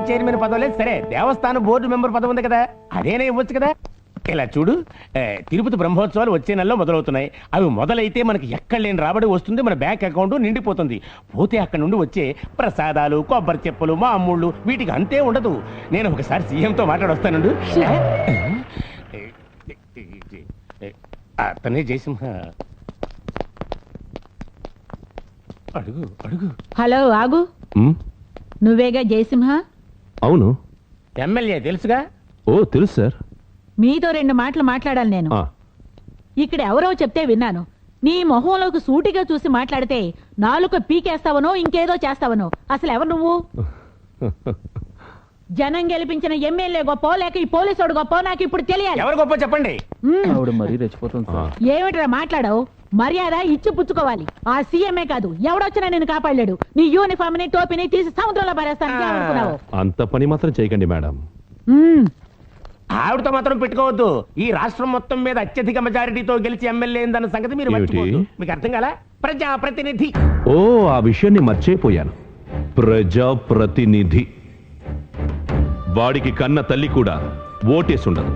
Chairman పదవి లేదు సరే, దేవస్థానం బోర్డు మెంబర్ పదవి ఉంది కదా, అదేనే ఇవ్వచ్చు కదా. ఇలా చూడు, తిరుపతి బ్రహ్మోత్సవాలు వచ్చే నెలలో మొదలవుతున్నాయి. అవి మొదలైతే మనకి ఎక్కడ లేని రాబడి వస్తుంది, మన బ్యాంక్ అకౌంట్ నిండిపోతుంది. పోతే అక్కడ నుండి వచ్చే ప్రసాదాలు, కొబ్బరి చెప్పులు, మా అమ్ముళ్ళు వీటికి అంతే ఉండదు. నేను ఒకసారి సీఎంతో మాట్లాడొస్తానండు. అతనే జయసింహ. అడుగు అడుగు. హలో ఆగు. నువ్వేగా జయసింహ? అవును. ఎమ్మెల్యే తెలుసుగా? ఓ తెలుసు సార్. మీతో 2 మాటలు మాట్లాడాలి నేను. ఇక్కడ ఎవరో చెప్తే విన్నాను. నీ మొహంలోకి సూటిగా చూసి మాట్లాడితే నాలుక పీకేస్తావనో ఇంకేదో చేస్తావనో. అసలు ఎవరు నువ్వు? జనం గెలిపించిన ఎమ్మెల్యే గొప్ప లేక ఈ పోలీసుడు గొప్ప నాకు ఇప్పుడు తెలియాలి. ఎవరు గొప్ప చెప్పండి. ఏమిట్రా మాట్లాడావు? మర్యాద ఇచ్చి పుచ్చుకోవాలి. ఆ సీఎంఏ కాదు, ఎవడొచ్చినా నేను కాపాడలేడు. నీ యూనిఫామ్ ని టోపీని తీసి సముద్రంలో పారేస్తాను. అంత పని మాత్రం చేయకండి మేడం. ఆవిడతో మాత్రం పెట్టుకోవద్దు. ఈ రాష్ట్రం మొత్తం మీద అత్యధిక మెజారిటీతో గెలిచి ఎమ్మెల్యే అన్న సంగతి మీరు మర్చిపోవద్దు. మీకు అర్థం కాలా? ప్రజాప్రతినిధి. ఓ ఆ విషయాన్ని మర్చిపోయాను. ప్రజాప్రతినిధి. వాడికి కన్న తల్లి కూడా ఓటేసుండదు.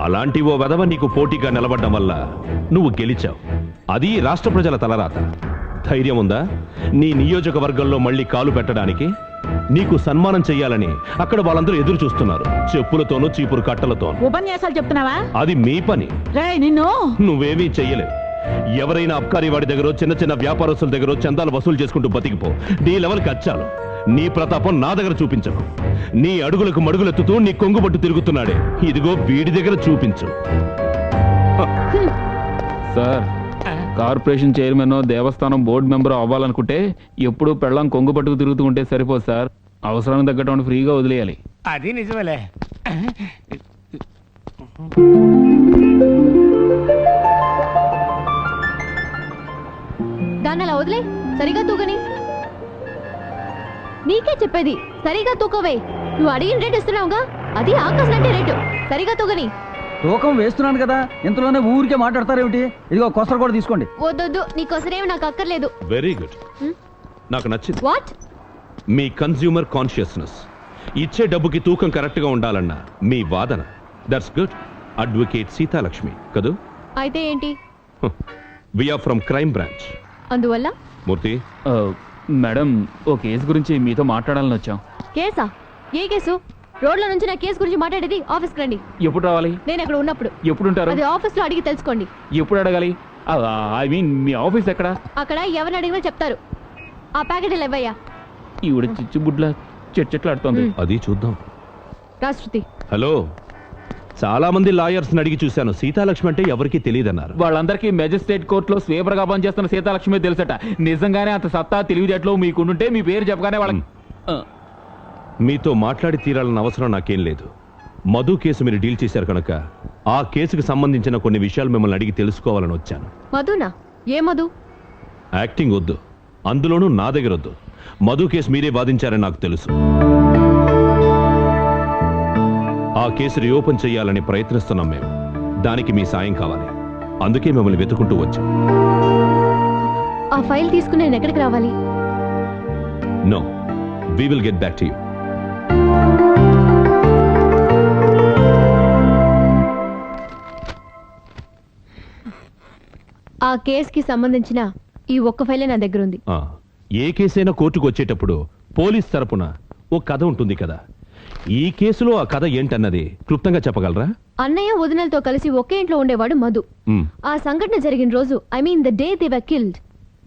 అలాంటి ఓ వెధవ నీకు పోటీగా నిలబడ్డం వల్ల నువ్వు గెలిచావు. అది రాష్ట్ర ప్రజల తలరాత. ధైర్యం ఉందా నీ నియోజకవర్గంలో మళ్ళీ కాలు పెట్టడానికి? నీకు సన్మానం చెయ్యాలని అక్కడ వాళ్ళందరూ ఎదురు చూస్తున్నారు, చెప్పులతోనూ చీపురు కట్టలతోనూ. ఉపన్యాసాలు చెప్తున్నావా? అది మీ పని. నిన్ను నువ్వేమీ చెయ్యలేవు. ఎవరైనా అబ్కారీ వాడి దగ్గర, చిన్న చిన్న వ్యాపారస్తుల దగ్గర చందాలు వసూలు చేసుకుంటూ బతికిపో. నీ లెవెల్కి వచ్చాలు. నీ ప్రతాపం నా దగ్గర చూపించకు. నీ అడుగులకు మడుగులెత్తుతూ నీ కొంగుబట్టు తిరుగుతున్నాడే, ఇదిగో వీడి దగ్గర చూపించు. సార్, కార్పొరేషన్ చైర్మన్, దేవస్థానం బోర్డు మెంబర్ అవ్వాలనుకుంటే ఎప్పుడు పెళ్ళం కొంగు పట్టుకు తిరుగుతూ ఉంటే సరిపోదు సార్. అవసరానికి తగ్గట్టు ఫ్రీగా వదిలేయాలి. అది నిజమేలే. దాన్ని అలా వదిలే, సరిగా తూగని. నీకే చెప్పేది, సరిగా తూకవే. నువ్వు అడిగిన రేటు ఇస్తున్నావుగా, అది ఆకాశం అంటే రేటు. సరిగా తూగని. తూకం వేస్తున్నాను కదా, ఇంతలోనే ఊరికే మాట్లాడతారేమిటి? ఇదిగో కొసరు కూడా తీసుకోండి. వద్దొద్దు, నీ కొసరేమి నాకు అక్కర్లేదు. Very good. నాకు నచ్చింది. వాట్? Me consumer consciousness. ఇచ్చే డబ్బుకి తూకం కరెక్ట్ గా ఉండాలన్న మీ వాదన. That's good. అడ్వకేట్ సీతాలక్ష్మి కదూ? అయితే ఏంటి? We are from crime branch. అందువల్ల? మూర్తి, మేడం, ఓ కేసు గురించి మీతో మాట్లాడాలని వచ్చాం. కేసా? ఏ కేసు? రోడ్ల నుంచి నా కేసు గురించి మాట్లాడేది ఆఫీస్కి రండి. ఎప్పుడు రావాలి? నేను అక్కడ ఉన్నప్పుడు. ఎప్పుడు ఉంటారు? అది ఆఫీస్ లో అడిగి తెలుసుకోండి. ఎప్పుడు అడగాలి? ఐ మీన్ మీ ఆఫీస్ ఎక్కడ? అక్కడ ఎవరిని అడిగినా చెప్తారు. ఆ ప్యాకెట్ ఇవ్వయ్యా. ఈవిడ చిచ్చుబుడ్ల చెట్లాడుతోంది. అది చూద్దాం. రాష్ట్రపతి. హలో, చాలా మంది లాయర్స్ అడిగి చూశాను, సీతాలక్ష్మి అంటే ఎవరికి తెలియదన్నారు. వాళ్ళందరికీ మెజిస్ట్రేట్ కోర్టులో స్వీపర్ గా పనిచేస్తున్న సీతాలక్ష్మి తెలుసట. నిజంగానే అంత సత్తా తెలివితేటలు మీకుంటుంటే మీ పేరు చెప్పగానే వాళ్ళకి. మీతో మాట్లాడి తీరాలన్న అవసరం నాకేం లేదు. మధు కేసు మీరు డీల్ చేశారు కనుక ఆ కేసుకు సంబంధించిన కొన్ని విషయాలు మిమ్మల్ని అడిగి తెలుసుకోవాలని వచ్చాను. మధునా? ఏ మధు? యాక్టింగ్ వద్దు, అందులోనూ నా దగ్గర వద్దు. మధు కేసు మీరే వాదించారని నాకు తెలుసు. ఆ కేసు రీఓపెన్ చేయాలని ప్రయత్నిస్తున్నాం మేము. దానికి మీ సాయం కావాలి. అందుకే మిమ్మల్ని వెతుకుంటూ వచ్చాం. ఆ ఫైల్ తీసుకుని నేను ఎక్కడికి రావాలి? No, we will get back to you. ఆ కేసుకి సంబంధించిన ఈ ఒక్క ఫైలే నా దగ్గర ఉంది. ఏ కేసైనా కోర్టుకు వచ్చేటప్పుడు పోలీస్ తరపున ఓ కథ ఉంటుంది కదా. ఈ కేసులో ఆ కథ ఏంటన్నది క్లుప్తంగా చెప్పగలరా? అన్నయ్య వదినలతో కలిసి ఒకే ఇంట్లో ఉండేవాడు మధు. ఆ సంఘటన జరిగిన రోజు, I mean the day they were killed,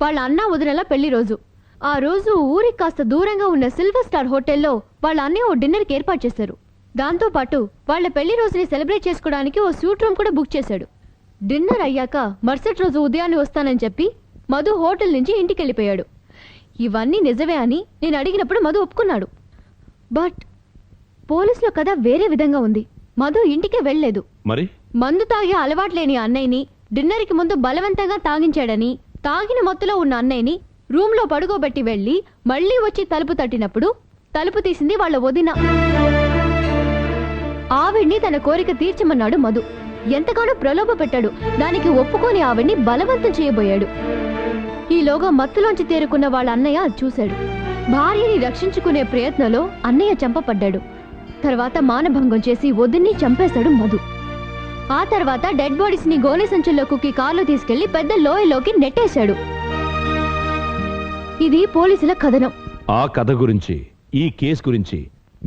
వాళ్ళ అన్న వదినల పెళ్లి రోజు. ఆ రోజు ఊరికి కాస్త దూరంగా ఉన్న సిల్వర్ స్టార్ హోటల్లో వాళ్ళ అన్నయ్య ఓ డిన్నర్కి ఏర్పాటు చేశారు. దాంతో పాటు వాళ్ళ పెళ్లి రోజుని సెలబ్రేట్ చేసుకోవడానికి ఓ స్యూట్ రూమ్ కూడా బుక్ చేశాడు. డిన్నర్ అయ్యాక మరుసటి రోజు ఉదయాన్నే వస్తానని చెప్పి మధు హోటల్ నుంచి ఇంటికి వెళ్ళిపోయాడు. ఇవన్నీ నిజమే అని నేను అడిగినప్పుడు మధు ఒప్పుకున్నాడు. బట్ పోలీసుల కథ వేరే విధంగా ఉంది. మధు ఇంటికే వెళ్ళలేదు. మరి మందు తాగే అలవాటు లేని అన్నయ్యని డిన్నర్కి ముందు బలవంతంగా తాగించాడని, తాగిన మత్తులో ఉన్న అన్నయ్యని రూమ్ లో పడుకోబెట్టి వెళ్లి మళ్లీ వచ్చి తలుపు తట్టినప్పుడు తలుపు తీసింది వాళ్ళ వదిన. ఆవిడ్ని తన కోరిక తీర్చమన్నాడు మధు. ఎంతగానో ప్రలోభ పెట్టాడు. దానికి ఒప్పుకొని ఆవిడ్ని బలవంతం చేయబోయాడు. ఈలోగా మత్తులోంచి తేరుకున్న వాళ్ళ అన్నయ్య చూశాడు. భార్యని రక్షించుకునే ప్రయత్నంలో అన్నయ్య చంపబడ్డాడు. తర్వాత మానభంగం చేసి వదిన్ని చంపేశాడు మధు. ఆ తర్వాత డెడ్ బాడీస్ ని గోనె సంచుల్లో కుక్కి కారులో తీసుకెళ్లి పెద్ద లోయలోకి నెట్టేశాడు. ఇది పోలీసుల కథనం. ఆ కథ గురించి, ఈ కేసు గురించి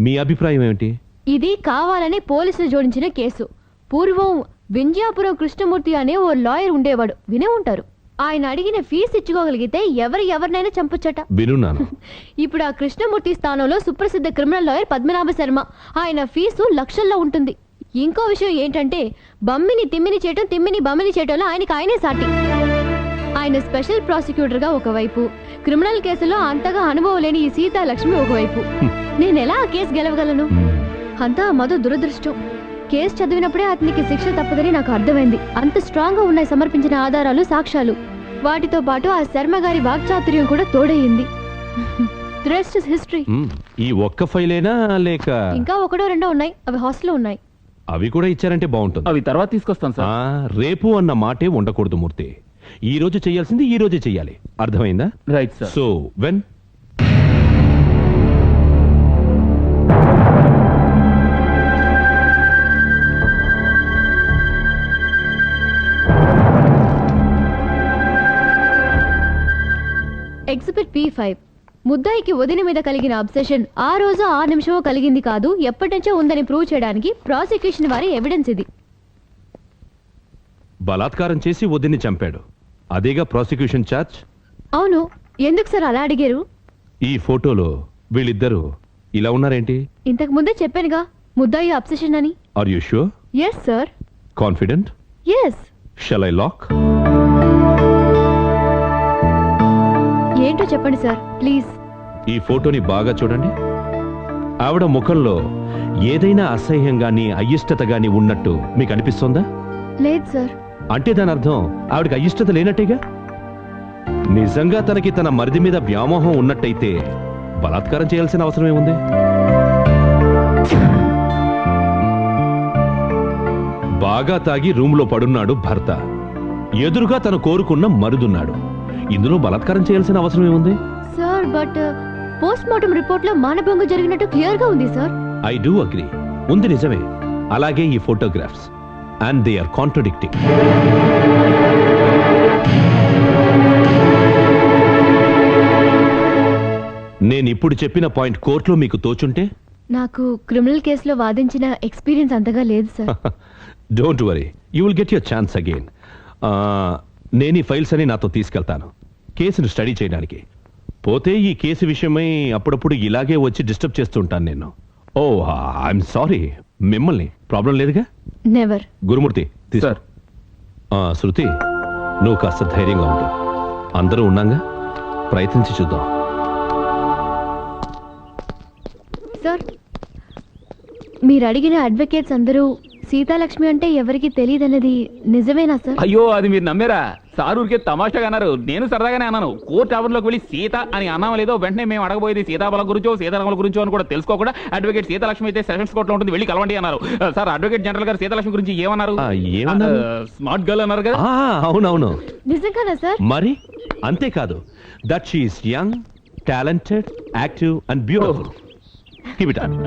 మీ అభిప్రాయం ఏమిటి? ఇది కావాలని పోలీసులు జోడించిన కేసు. పూర్వం వింజాపురం కృష్ణమూర్తి అనే ఓ లాయర్ ఉండేవాడు, వినే ఉంటారు. ఆయన అడిగిన ఫీజు ఇచ్చుకోగలిగితే ఎవరినైనా చంపొచ్చట. వినున్నాను. ఇప్పుడు ఆ కృష్ణమూర్తి స్థానంలో సుప్రసిద్ధ క్రిమినల్ లాయర్ పద్మనాభ శర్మ. ఆయన ఫీజు లక్షల్లో ఉంటుంది. ఇంకో విషయం ఏంటంటే బమ్మిని తిమ్మిని చేయటం, తిమ్మిని బమ్మిని చేయటంలో ఆయనే సాటి. ఆయన స్పెషల్ ప్రాసిక్యూటర్ గా ఒకవైపు, క్రిమినల్ కేసులో అంతగా అనుభవం లేని ఈ సీతాలక్ష్మి ఒకవైపు. నేనెలా ఆ కేసు గెలవగలను? అంతా మధు దురదృష్టం. కేసు చదివినప్పుడే అతనికి శిక్ష తప్పదని నాకు అర్థమైంది. అంత స్ట్రాంగ్ గా ఉన్నాయి సమర్పించిన ఆధారాలు, సాక్ష్యాలు. వాటితో పాటు ఆ శర్మ గారి వాక్చాతుర్యం కూడా తోడయింది. Rest is history. ఈ ఒక్క ఫైలేనా లేక ఇంకా ఒకటో రెండో ఉన్నాయి, అవి హాస్టల్లో ఉన్నాయి. అవి కూడా ఇచ్చారంటే బాగుంటుంది. అవి తర్వాత తీసుకొస్తాను సార్. రేపు అన్న మాటే ఉండకూడదు మూర్తి. ఈ రోజు చేయాల్సింది ఈ రోజే చెయ్యాలి. అర్థమైందా? Right sir. So when exhibit P5. ముద్దాయికి వదిన మీద కలిగిన అబ్సెషన్ ఆ రోజు ఆ నిమిషమో కలిగింది కాదు, ఎప్పటి నుంచో ఉందని ప్రూవ్ చేయడానికి ప్రాసిక్యూషన్ వారి ఎవిడెన్స్ ఇది. బలాత్కారం చేసి వదిన్ని చంపాడు. అదేగా ప్రాసిక్యూషన్ ఛార్జ్. అవును, ఎందుకు సార్ అలా అడిగారు? ఈ ఫోటోలో వీళ్ళిద్దరూ ఇలా ఉన్నారేంటి? ఇంతకు ముందే చెప్పానుగా ముద్దాయి అబ్సెషన్ అని. Are you sure? Yes sir. Confident? Yes. Shall I lock? ఏంటో చెప్పండి సార్ ప్లీజ్. ఈ ఫోటోని బాగా చూడండి. ఆవిడ ముఖంలో ఏదైనా అసహ్యం గాని అయిష్టత గాని ఉన్నట్టు మీకు అనిపిస్తోందా? లేదు సార్. అంటే దాని అర్థం ఆవిడకి అయిష్టత లేనట్టేగా. నిజంగా తనకి తన మరిది మీద వ్యామోహం ఉన్నట్టయితే బలాత్కారం చేయాల్సిన అవసరం ఏముంది? బాగా తాగి రూమ్లో పడున్నాడు భర్త. ఎదురుగా తను కోరుకున్న మరుదున్నాడు. ఇందులో బలాత్కారం చేయాల్సిన అవసరం ఏముంది? Sir but post mortem report లో మానభంగం జరిగినట్టు క్లియర్ గా ఉంది సార్. I do agree. ఉంది, నిజమే. అలాగే ఈ photographs, and they are contradicting. నేను ఇప్పుడు చెప్పిన పాయింట్ కోర్టులో మీకు తోచుంటే? నాకు క్రిమినల్ కేసులో వాదించిన ఎక్స్పీరియన్స్ అంతగా లేదు sir. Don't worry, you will get your chance again. నేను ఈ ఫైల్స్ అని నాతో తీసుకెళ్తాను కేసును స్టడీ చేయడానికి. పోతే ఈ కేసు విషయమై అప్పుడప్పుడు ఇలాగే వచ్చి డిస్టర్బ్ చేస్తుంటాను నేను. ఓ ఐఎమ్ సారీ. మిమ్మల్ని ప్రాబ్లం లేదుగా? నెవర్. గురుమూర్తి తీసుకో. సార్. శృతి, నువ్వు కాస్త ధైర్యంగా ఉండు. అందరూ ఉన్నాగా, ప్రయత్నించి చూద్దాం. సార్, మీరు అడిగిన అడ్వకేట్స్ అందరూ సీతాలక్ష్మి అంటే ఎవరికి తెలియదన్నది నిజమేనా సార్? అయ్యో, అది మీరు నమ్మారా? సార్ ఊరికే తమాషాగా అన్నారు. నేను సరదాగానే అన్నాను. కోర్టు ఆవరణలోకి వెళ్ళి సీత అని అన్నాం లేదో వెంటనే మేము అడగబోయేది సీతాబలం గురించో సీతారాముల గురించో అని కూడా తెలుసుకోకుండా అడ్వకేట్ సీతాలక్ష్మి అయితే సెషన్స్ కోర్టులో ఉంటుంది, వెళ్ళి కలవండి అన్నారు. సార్, అడ్వకేట్ జనరల్ గారు సీతాలక్ష్మి గురించి ఏమన్నారు? స్మార్ట్ గర్ల్ అన్నారు కదా. అవునవును. నిజంగానా సార్? మరి అంతేకాదు, that she is young, talented, active and beautiful. Keep it up.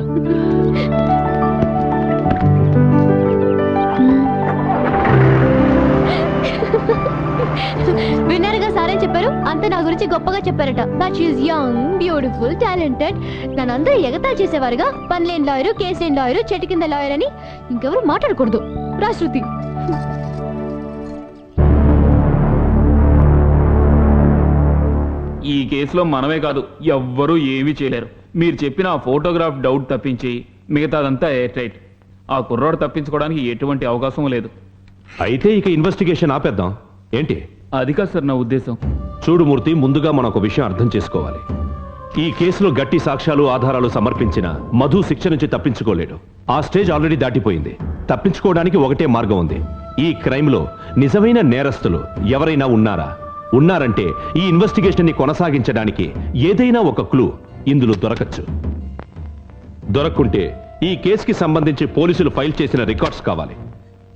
విన్నారుగా సార్ చెప్పారు, అంత నా గురించి గొప్పగా చెప్పారట. That she is young, beautiful, talented. నన్ను అందరూ ఎగతాళి చేసేవారుగా. పనిలేని లాయరు, కేసులేని లాయరు, చెట్టు కింద లాయర్ అని. ఇంకెవరు మాట్లాడకూడదు. రా శృతి. ఈ కేసులో మనమే కాదు, ఎవ్వరూ ఏమీ చేయలేరు. మీరు చెప్పిన ఆ ఫోటోగ్రాఫ్ డౌట్ తప్పించి మిగతాదంతా ఎయిర్ టైట్. ఆ కుర్రాడు తప్పించుకోవడానికి ఎటువంటి అవకాశం లేదు. అయితే ఇక ఇన్వెస్టిగేషన్ ఆపేద్దాం ఏంటి? అది కాదు సార్ నా ఉద్దేశం. చూడు మూర్తి, ముందుగా మనం ఒక విషయం అర్థం చేసుకోవాలి. ఈ కేసులో గట్టి సాక్ష్యాలు, ఆధారాలు సమర్పించిన మధు శిక్ష నుంచి తప్పించుకోలేడు. ఆ స్టేజ్ ఆల్రెడీ దాటిపోయింది. తప్పించుకోవడానికి ఒకటే మార్గం ఉంది. ఈ క్రైమ్ లో నిజమైన నేరస్తులు ఎవరైనా ఉన్నారంటే ఈ ఇన్వెస్టిగేషన్ ని కొనసాగించడానికి ఏదైనా ఒక క్లూ ఇందులో దొరకచ్చు. దొరక్కుంటే ఈ కేసుకి సంబంధించి పోలీసులు ఫైల్ చేసిన రికార్డ్స్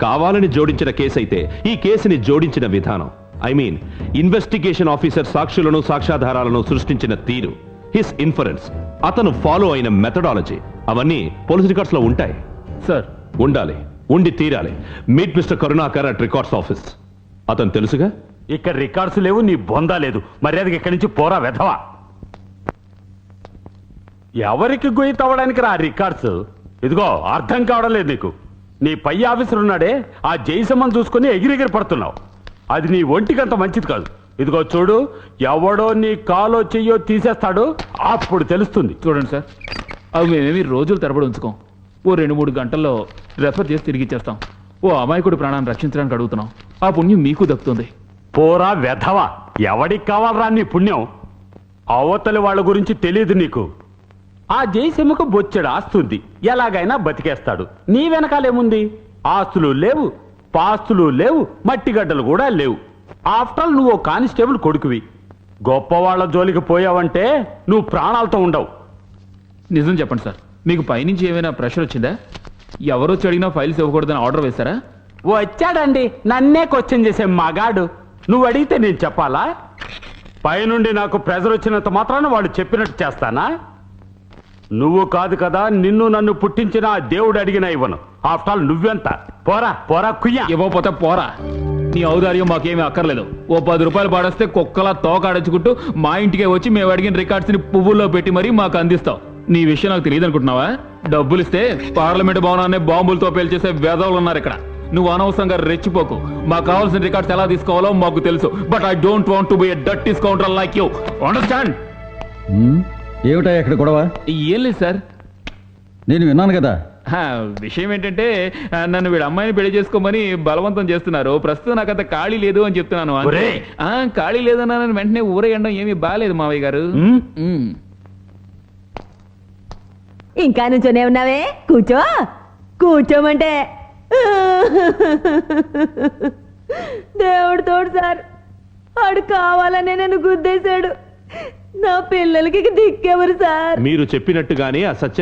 కావాలని జోడించిన కేసు అయితే ఈ కేసుని జోడించిన విధానం, ఐ మీన్ ఇన్వెస్టిగేషన్ ఆఫీసర్ సాక్షులను, సాక్ష్యాధారాలను సృష్టించిన తీరు, హిస్ ఇన్ఫరెన్స్, అతను ఫాలో అయిన మెథడాలజీ అవన్నీ పోలీస్ రికార్డ్స్ లో ఉంటాయి. సార్ ఉండాలి, ఉండి తీరాలి. Meet mister Karunakar at records office. అతను తెలుసుగా? ఇక్కడ రికార్డ్స్ లేవు, నీ బొందా లేదు. మర్యాదకి ఇక్కడి నుంచి పోరా వెధవా. ఎవరికి గొయ్యి తవ్వడానికి రా రికార్డ్స్? ఇదిగో అర్థం కావడం లేదు నీకు. నీ పై ఆఫీసర్ ఉన్నాడే, ఆ జైసమ్మని చూసుకుని ఎగిరెగిరి పడుతున్నావు. అది నీ ఒంటికంత మంచిది కాదు. ఇదిగో చూడు, ఎవడో నీ కాలో చెయ్యో తీసేస్తాడు, అప్పుడు తెలుస్తుంది. చూడండి సార్, అవి మేమేమి రోజులు తరబడి ఉంచుకోం. ఓ 2-3 గంటల్లో రెఫర్ చేసి తిరిగి ఇచ్చేస్తాం. ఓ అమాయకుడి ప్రాణాన్ని రక్షించడానికి అడుగుతున్నాం. ఆ పుణ్యం మీకు దక్కుతుంది. పోరా వెధవా. ఎవడికి కావాలరా నీ పుణ్యం? అవతలి వాళ్ళ గురించి తెలియదు నీకు. ఆ జయసింహకు బొచ్చెడు ఆస్తుంది, ఎలాగైనా బతికేస్తాడు. నీ వెనకాలేముంది? ఆస్తులు లేవు, పాస్తులు లేవు, మట్టిగడ్డలు కూడా లేవు. ఆఫ్టర్ ఆల్ నువ్వు కానిస్టేబుల్ కొడుకువి. గొప్పవాళ్ల జోలికి పోయావంటే నువ్వు ప్రాణాలతో ఉండవు. నిజం చెప్పండి సార్, మీకు పైనుంచి ఏమైనా ప్రెషర్ వచ్చిందా? ఎవరొచ్చి అడిగినా ఫైల్స్ ఇవ్వకూడదని ఆర్డర్ వేశారా? వచ్చాడండి నన్నే క్వశ్చన్ చేసే మగాడు. నువ్వు అడిగితే నేను చెప్పాలా? పైనుండి నాకు ప్రెజర్ వచ్చినంత మాత్రాన వాడు చెప్పినట్టు చేస్తానా? నువ్వు కాదు కదా, నిన్ను నన్ను పుట్టించిన ఆ దేవుడు అడిగినా ఇవ్వను. ఆఫ్టర్ ఆల్ నువ్వెంత? పోరా పోరా కుయ్యా. ఇవ్వకపోతే పోరా. నీ ఔదార్యం మాకేమీ అక్కర్లేదు. ఓ 10 రూపాయలు పాడేస్తే కుక్కలా తోక అడచుకుంటూ మా ఇంటికే వచ్చి మేము అడిగిన రికార్డ్స్ ని పువ్వుల్లో పెట్టి మరీ మాకు అందిస్తావు. నీ విషయం నాకు తెలియదు అనుకుంటున్నావా? డబ్బులు ఇస్తే పార్లమెంట్ భవనాన్ని బాంబులతో పేల్చేసే వేదవులు ఉన్నారు ఇక్కడ. నువ్వు అనవసరంగా రెచ్చిపోకు. మాకు కావాల్సిన రికార్డ్స్ ఎలా తీసుకోవాలో మాకు తెలుసు. But I don't want to be a dirty scoundrel like you. Understand? ఏమిటా ఇక్కడ గొడవ? ఏం లేదు సార్. నేను విన్నాను కదా. విషయం ఏంటంటే నన్ను వీడు అమ్మాయిని పెళ్లి చేసుకోమని బలవంతం చేస్తున్నారు. ప్రస్తుతం నాకు అంత ఖాళీ లేదు అని చెప్తున్నాను. ఒరేయ్! ఖాళీ లేదన్నా వెంటనే ఊరేయడం ఏమీ బాగాలేదు మావయ్య గారు. ఇంకా నుంచోనే ఉన్నావే? కూర్చో. కూర్చోమంటే దేవుడు తోడు సార్, ఆడు కావాలనే నన్ను గుద్దేశాడు. నా పిల్లలకి దిక్కెవరు సార్? మీరు చెప్పినట్టుగానే ఆ సత్య